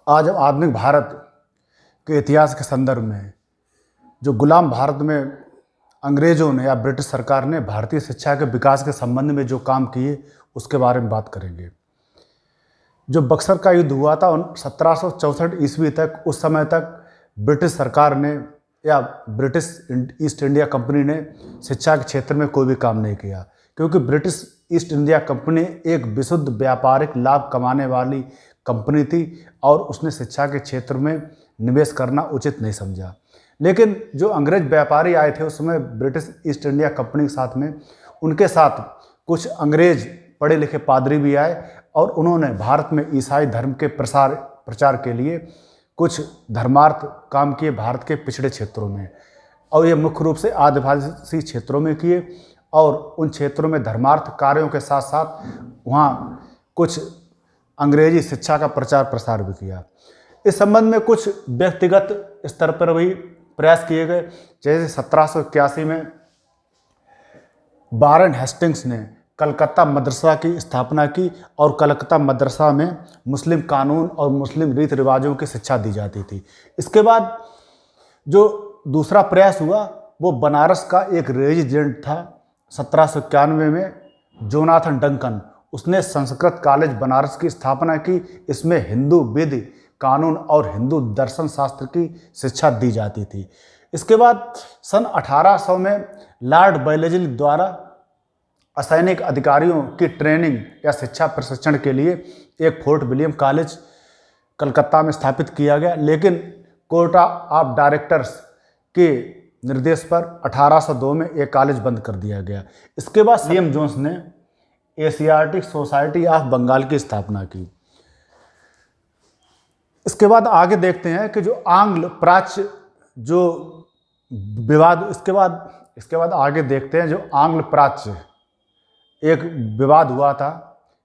आज आधुनिक भारत के इतिहास के संदर्भ में जो गुलाम भारत में अंग्रेज़ों ने या ब्रिटिश सरकार ने भारतीय शिक्षा के विकास के संबंध में जो काम किए उसके बारे में बात करेंगे। जो बक्सर का युद्ध हुआ था 1764 ईस्वी तक, उस समय तक ब्रिटिश सरकार ने या ब्रिटिश ईस्ट इंडिया कंपनी ने शिक्षा के क्षेत्र में कोई भी काम नहीं किया, क्योंकि ब्रिटिश ईस्ट इंडिया कंपनी एक विशुद्ध व्यापारिक लाभ कमाने वाली कंपनी थी और उसने शिक्षा के क्षेत्र में निवेश करना उचित नहीं समझा। लेकिन जो अंग्रेज व्यापारी आए थे उस समय ब्रिटिश ईस्ट इंडिया कंपनी के साथ में, उनके साथ कुछ अंग्रेज पढ़े लिखे पादरी भी आए और उन्होंने भारत में ईसाई धर्म के प्रचार के लिए कुछ धर्मार्थ काम किए भारत के पिछड़े क्षेत्रों में, और ये मुख्य रूप से आदिवासी क्षेत्रों में किए। और उन क्षेत्रों में धर्मार्थ कार्यों के साथ साथ वहाँ कुछ अंग्रेजी शिक्षा का प्रचार प्रसार भी किया। इस संबंध में कुछ व्यक्तिगत स्तर पर भी प्रयास किए गए। जैसे 1781 में वारेन हेस्टिंग्स ने कलकत्ता मदरसा की स्थापना की और कलकत्ता मदरसा में मुस्लिम कानून और मुस्लिम रीति रिवाजों की शिक्षा दी जाती थी। इसके बाद जो दूसरा प्रयास हुआ वो बनारस का एक रेजिडेंट था 1791 में, जोनाथन डंकन। उसने संस्कृत कॉलेज बनारस की स्थापना की। इसमें हिंदू विधि कानून और हिंदू दर्शन शास्त्र की शिक्षा दी जाती थी। इसके बाद सन 1800 में लॉर्ड वेलेस्ली द्वारा असैनिक अधिकारियों की ट्रेनिंग या शिक्षा प्रशिक्षण के लिए एक फोर्ट विलियम कॉलेज कलकत्ता में स्थापित किया गया, लेकिन कोर्ट ऑफ डायरेक्टर्स के निर्देश पर 1802 में एक कॉलेज बंद कर दिया गया। इसके बाद विलियम जोन्स ने एशियाटिक सोसाइटी ऑफ बंगाल की स्थापना की। इसके बाद आगे देखते हैं कि जो आंग्ल प्राच्य जो विवाद, इसके बाद आगे देखते हैं जो आंग्ल प्राच्य एक विवाद हुआ था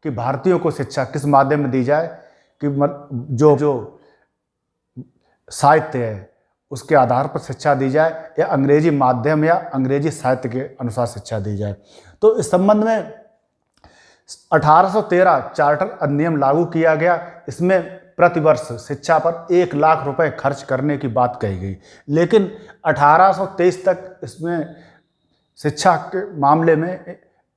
कि भारतीयों को शिक्षा किस माध्यम में दी जाए, कि जो साहित्य है उसके आधार पर शिक्षा दी जाए या अंग्रेजी माध्यम या अंग्रेजी साहित्य के अनुसार शिक्षा दी जाए। तो इस संबंध में 1813 चार्टर अधिनियम लागू किया गया। इसमें प्रतिवर्ष शिक्षा पर 1 लाख रुपए खर्च करने की बात कही गई, लेकिन 1823 तक इसमें शिक्षा के मामले में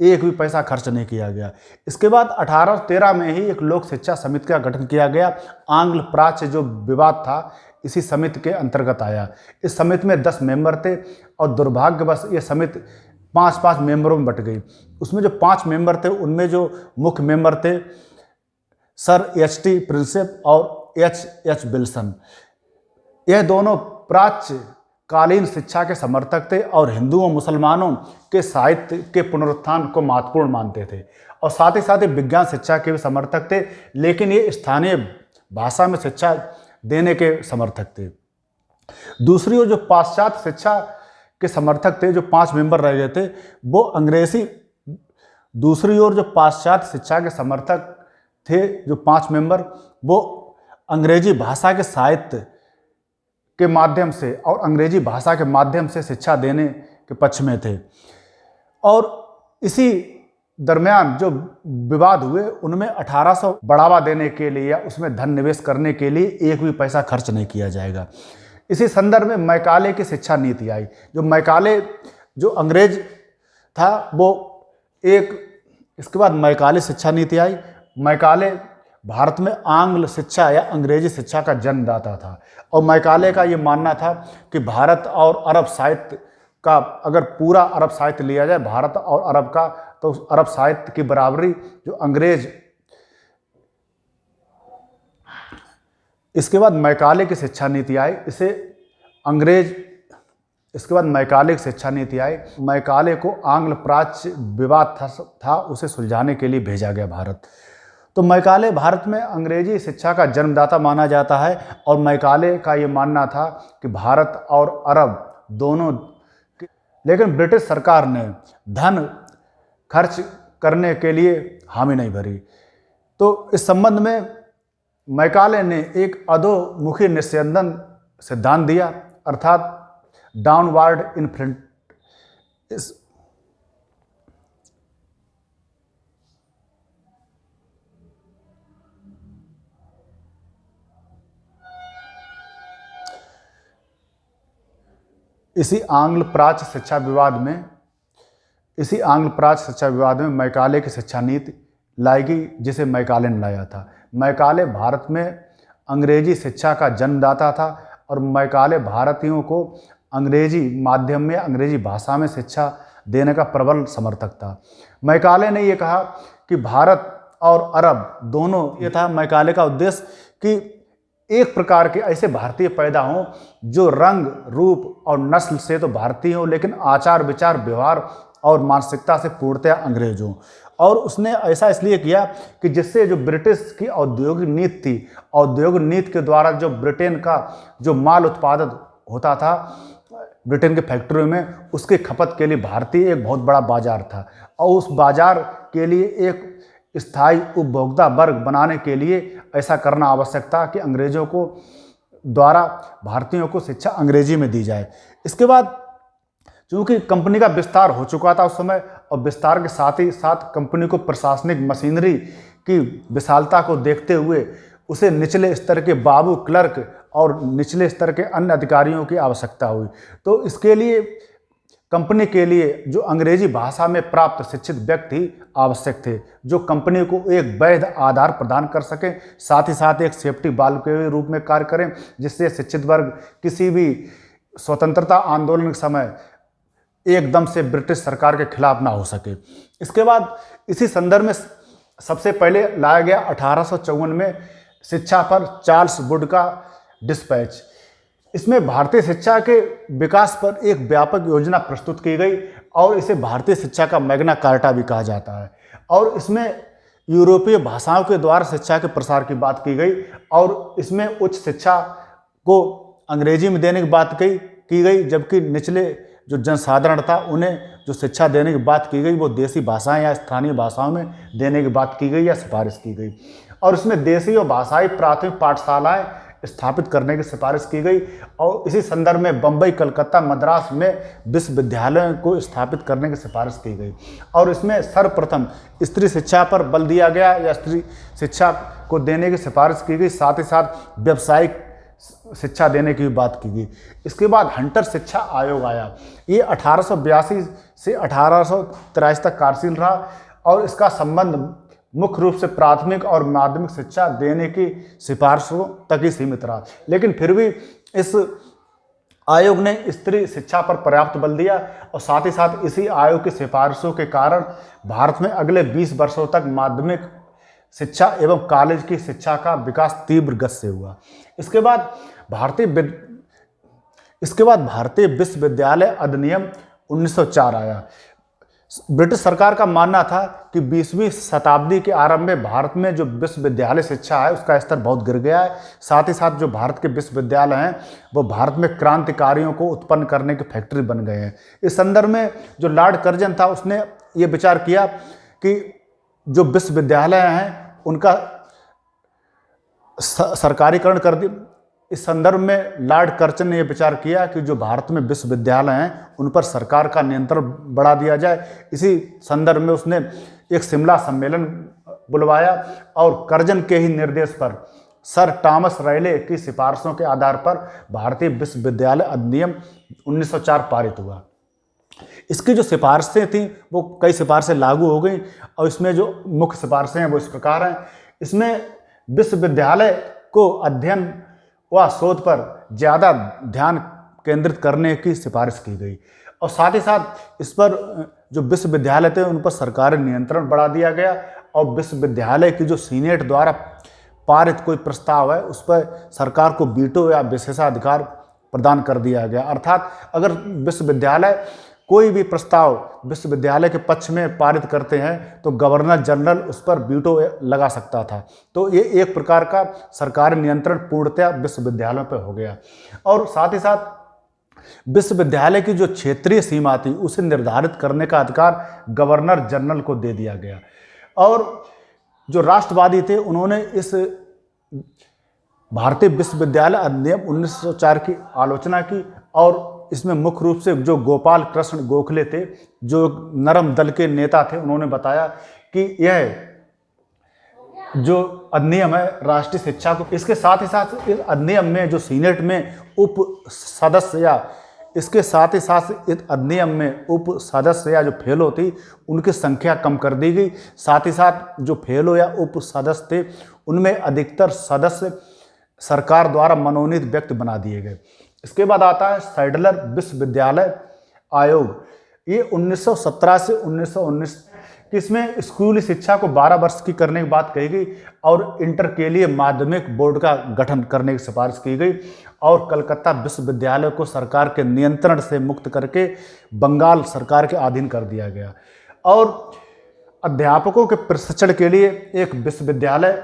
एक भी पैसा खर्च नहीं किया गया। इसके बाद 1813 में ही एक लोक शिक्षा समिति का गठन किया गया। आंग्ल प्राच्य जो विवाद था इसी समिति के अंतर्गत आया। इस समिति में 10 मेंबर थे और दुर्भाग्यवश ये समिति 5-5 मेंबरों में बट गई। उसमें जो 5 मेंबर थे उनमें जो मुख्य मेंबर थे सर एच.टी. प्रिंसेप और एच.एच. विल्सन। यह दोनों प्राच्य कालीन शिक्षा के समर्थक थे और हिंदुओं मुसलमानों के साहित्य के पुनरुत्थान को महत्वपूर्ण मानते थे, और साथ ही विज्ञान शिक्षा के भी समर्थक थे, लेकिन ये स्थानीय भाषा में शिक्षा देने के समर्थक थे। दूसरी ओर जो पाश्चात्य शिक्षा के समर्थक थे, जो 5 मेंबर रह गए थे, वो अंग्रेजी। दूसरी ओर जो पाश्चात्य शिक्षा के समर्थक थे जो 5 मेंबर, वो अंग्रेजी भाषा के साहित्य के माध्यम से और अंग्रेजी भाषा के माध्यम से शिक्षा देने के पक्ष में थे। और इसी दरमियान जो विवाद हुए उनमें 1800 बढ़ावा देने के लिए या उसमें धन निवेश करने के लिए एक भी पैसा खर्च नहीं किया जाएगा। इसी संदर्भ में मैकाले की शिक्षा नीति आई। जो मैकाले जो अंग्रेज था वो इसके बाद मैकाले शिक्षा नीति आई। मैकाले भारत में आंग्ल शिक्षा या अंग्रेजी शिक्षा का जन्मदाता था, और मैकाले का ये मानना था कि भारत और अरब साहित्य का, अगर पूरा अरब साहित्य लिया जाए भारत और अरब का, तो अरब साहित्य की बराबरी जो अंग्रेज। इसके बाद मैकाले की शिक्षा नीति आई। इसके बाद मैकाले की शिक्षा नीति आई। मैकाले को आंग्ल प्राच्य विवाद था उसे सुलझाने के लिए भेजा गया भारत। तो मैकाले भारत में अंग्रेजी शिक्षा का जन्मदाता माना जाता है, और मैकाले का ये मानना था कि भारत और अरब दोनों, लेकिन ब्रिटिश सरकार ने धन खर्च करने के लिए हामी नहीं भरी। तो इस संबंध में मैकाले ने एक अधोमुखी निस्यंदन सिद्धांत दिया, अर्थात डाउनवर्ड इन्फ्लेट। इसी आंग्ल प्राच्य शिक्षा विवाद में मैकाले की शिक्षा नीति लाई गई, जिसे मैकाले ने लाया था। मैकाले भारत में अंग्रेजी शिक्षा का जन्मदाता था और मैकाले भारतीयों को अंग्रेजी माध्यम में, अंग्रेजी भाषा में शिक्षा देने का प्रबल समर्थक था। मैकाले ने यह कहा कि भारत और अरब दोनों, ये था मैकाले का उद्देश्य कि एक प्रकार के ऐसे भारतीय पैदा हों जो रंग, रूप और नस्ल से तो भारतीय हों, लेकिन आचार, विचार, व्यवहार और मानसिकता से पूर्णतः अंग्रेज हों। और उसने ऐसा इसलिए किया कि जिससे जो ब्रिटिश की औद्योगिक नीति थी, औद्योगिक नीति के द्वारा जो ब्रिटेन का जो माल उत्पादन होता था ब्रिटेन के फैक्ट्रियों में, उसकी खपत के लिए भारतीय एक बहुत बड़ा बाजार था। और उस बाजार के लिए एक स्थायी उपभोक्ता वर्ग बनाने के लिए ऐसा करना आवश्यक था कि अंग्रेजों को द्वारा भारतीयों को शिक्षा अंग्रेजी में दी जाए। इसके बाद चूँकि कंपनी का विस्तार हो चुका था उस समय, और विस्तार के साथ ही साथ कंपनी को प्रशासनिक मशीनरी की विशालता को देखते हुए उसे निचले स्तर के बाबू, क्लर्क और निचले स्तर के अन्य अधिकारियों की आवश्यकता हुई। तो इसके लिए कंपनी के लिए जो अंग्रेजी भाषा में प्राप्त शिक्षित व्यक्ति आवश्यक थे, जो कंपनी को एक वैध आधार प्रदान कर सकें, साथ ही साथ एक सेफ्टी वाल्व के रूप में कार्य करें, जिससे शिक्षित वर्ग किसी भी स्वतंत्रता आंदोलन के समय एकदम से ब्रिटिश सरकार के खिलाफ ना हो सके। इसके बाद इसी संदर्भ में सबसे पहले लाया गया 1854 में शिक्षा पर चार्ल्स वुड का डिस्पैच। इसमें भारतीय शिक्षा के विकास पर एक व्यापक योजना प्रस्तुत की गई और इसे भारतीय शिक्षा का मैग्ना कार्टा भी कहा जाता है। और इसमें यूरोपीय भाषाओं के द्वारा शिक्षा के प्रसार की बात की गई और इसमें उच्च शिक्षा को अंग्रेजी में देने की बात की गई, जबकि निचले जो जनसाधारण था उन्हें जो शिक्षा देने की बात की गई वो देसी भाषाएं या स्थानीय भाषाओं में देने की बात की गई या सिफारिश की गई। और इसमें देसी और भाषाई प्राथमिक पाठशालाएं स्थापित करने की सिफारिश की गई। और इसी संदर्भ में बम्बई, कलकत्ता, मद्रास में विश्वविद्यालयों को स्थापित करने की सिफारिश की गई। और इसमें सर्वप्रथम स्त्री शिक्षा पर बल दिया गया या स्त्री शिक्षा को देने की सिफारिश की गई, साथ ही साथ व्यावसायिक शिक्षा देने की बात की गई। इसके बाद हंटर शिक्षा आयोग आया। ये 1882 से 1883 तक कार्यशील रहा और इसका संबंध मुख्य रूप से प्राथमिक और माध्यमिक शिक्षा देने की सिफारिशों तक ही सीमित रहा, लेकिन फिर भी इस आयोग ने स्त्री शिक्षा पर पर्याप्त बल दिया। और साथ ही साथ इसी आयोग की सिफारिशों के कारण भारत में अगले 20 वर्षों तक माध्यमिक शिक्षा एवं कॉलेज की शिक्षा का विकास तीव्र गति से हुआ। इसके बाद भारतीय विश्वविद्यालय अधिनियम 1904 आया। ब्रिटिश सरकार का मानना था कि 20वीं शताब्दी के आरंभ में भारत में जो विश्वविद्यालय शिक्षा है उसका स्तर बहुत गिर गया है। साथ ही साथ जो भारत के विश्वविद्यालय हैं वो भारत में क्रांतिकारियों को उत्पन्न करने की फैक्ट्री बन गए हैं। इस संदर्भ में जो लॉर्ड कर्जन था उसने ये विचार किया कि जो विश्वविद्यालय हैं उनका सरकारीकरण कर दी। इस संदर्भ में लॉर्ड कर्जन ने यह विचार किया कि जो भारत में विश्वविद्यालय हैं उन पर सरकार का नियंत्रण बढ़ा दिया जाए। इसी संदर्भ में उसने एक शिमला सम्मेलन बुलवाया और कर्जन के ही निर्देश पर सर टॉमस रैले की सिफारिशों के आधार पर भारतीय विश्वविद्यालय अधिनियम 1904 पारित हुआ। इसकी जो सिफारिशें थीं वो कई सिफारिशें लागू हो गई और इसमें जो मुख्य सिफारिशें हैं वो इस प्रकार हैं। इसमें विश्वविद्यालय को अध्ययन व शोध पर ज़्यादा ध्यान केंद्रित करने की सिफारिश की गई और साथ ही साथ इस पर जो विश्वविद्यालय थे उन पर सरकारी नियंत्रण बढ़ा दिया गया और विश्वविद्यालय की जो सीनेट द्वारा पारित कोई प्रस्ताव है उस पर सरकार को वीटो या विशेषाधिकार प्रदान कर दिया गया। अर्थात अगर विश्वविद्यालय कोई भी प्रस्ताव विश्वविद्यालय के पक्ष में पारित करते हैं तो गवर्नर जनरल उस पर वीटो लगा सकता था। तो ये एक प्रकार का सरकारी नियंत्रण पूर्णतया विश्वविद्यालयों पर हो गया। और साथ ही साथ विश्वविद्यालय की जो क्षेत्रीय सीमा थी उसे निर्धारित करने का अधिकार गवर्नर जनरल को दे दिया गया। और जो राष्ट्रवादी थे उन्होंने इस भारतीय विश्वविद्यालय अधिनियम 1904 की आलोचना की और इसमें मुख्य रूप से जो गोपाल कृष्ण गोखले थे जो नरम दल के नेता थे, उन्होंने बताया कि यह जो अधिनियम है राष्ट्रीय शिक्षा को, इसके साथ ही साथ इस अधिनियम में जो सीनेट में उप सदस्य या इसके साथ ही साथ इस अधिनियम में उप सदस्य या जो फेलो थी उनकी संख्या कम कर दी गई। साथ ही साथ जो फेलो या उप सदस्य थे उनमें अधिकतर सदस्य सरकार द्वारा मनोनीत व्यक्ति बना दिए गए। इसके बाद आता है सैडलर विश्वविद्यालय आयोग। ये 1917 से 1919 कि इसमें स्कूली शिक्षा को 12 वर्ष की करने की बात कही गई और इंटर के लिए माध्यमिक बोर्ड का गठन करने की सिफारिश की गई और कलकत्ता विश्वविद्यालय को सरकार के नियंत्रण से मुक्त करके बंगाल सरकार के अधीन कर दिया गया और अध्यापकों के प्रशिक्षण के लिए एक विश्वविद्यालय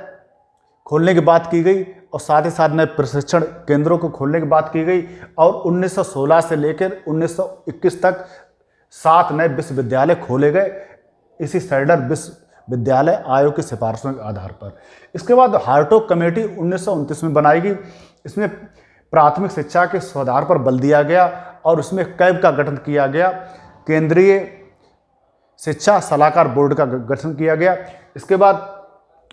खोलने की बात की गई और साथ ही साथ नए प्रशिक्षण केंद्रों को खोलने की बात की गई और 1916 से लेकर 1921 तक 7 नए विश्वविद्यालय खोले गए इसी सैडलर विश्वविद्यालय आयोग की सिफारिशों के आधार पर। इसके बाद हार्टोग कमेटी 1929 में बनाई गई। इसमें प्राथमिक शिक्षा के सुधार पर बल दिया गया और उसमें कैब का गठन किया गया, केंद्रीय शिक्षा सलाहकार बोर्ड का गठन किया गया। इसके बाद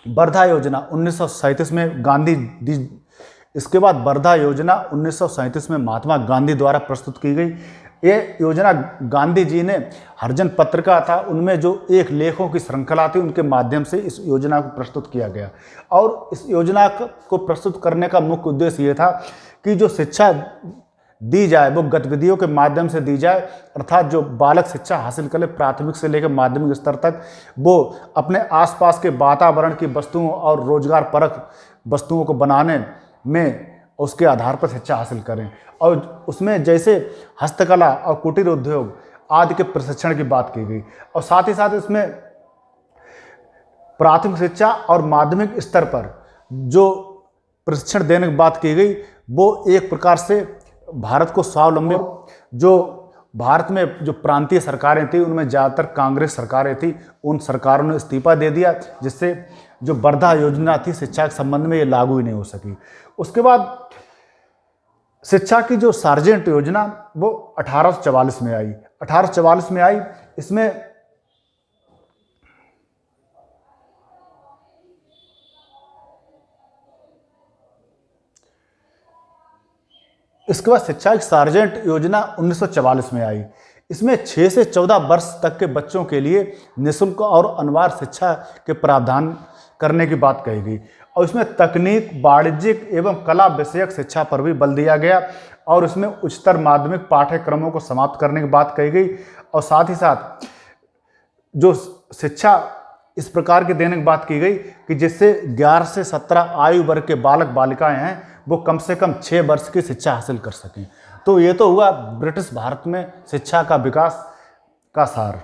वर्धा योजना 1937 में इसके बाद वर्धा योजना 1937 में महात्मा गांधी द्वारा प्रस्तुत की गई। ये योजना गांधी जी ने हरिजन पत्रिका था उनमें जो एक लेखों की श्रृंखला थी उनके माध्यम से इस योजना को प्रस्तुत किया गया और इस योजना को प्रस्तुत करने का मुख्य उद्देश्य ये था कि जो शिक्षा दी जाए वो गतिविधियों के माध्यम से दी जाए, अर्थात जो बालक शिक्षा हासिल करे प्राथमिक से लेकर माध्यमिक स्तर तक वो अपने आसपास के वातावरण की वस्तुओं और रोजगार परक वस्तुओं को बनाने में उसके आधार पर शिक्षा हासिल करें और उसमें जैसे हस्तकला और कुटीर उद्योग आदि के प्रशिक्षण की बात की गई और साथ ही साथ इसमें प्राथमिक शिक्षा और माध्यमिक स्तर पर जो प्रशिक्षण देने की बात की गई वो एक प्रकार से भारत को स्वावलंबी, जो भारत में जो प्रांतीय सरकारें थी उनमें ज़्यादातर कांग्रेस सरकारें थी, उन सरकारों ने इस्तीफा दे दिया जिससे जो वर्धा योजना थी शिक्षा के संबंध में ये लागू ही नहीं हो सकी। उसके बाद शिक्षा की जो सार्जेंट योजना वो 1844 में आई। 1844 में आई। इसमें इसके बाद शिक्षा की सार्जेंट योजना 1944 में आई। इसमें 6 से 14 वर्ष तक के बच्चों के लिए निःशुल्क और अनिवार्य शिक्षा के प्रावधान करने की बात कही गई और इसमें तकनीक, वाणिज्यिक एवं कला विषयक शिक्षा पर भी बल दिया गया और इसमें उच्चतर माध्यमिक पाठ्यक्रमों को समाप्त करने की बात कही गई और साथ ही साथ जो शिक्षा इस प्रकार की देने की बात की गई कि जिससे 11 से 17 आयु वर्ग के बालक बालिकाएं हैं वो कम से कम 6 वर्ष की शिक्षा हासिल कर सकें। तो ये तो हुआ ब्रिटिश भारत में शिक्षा का विकास का सार।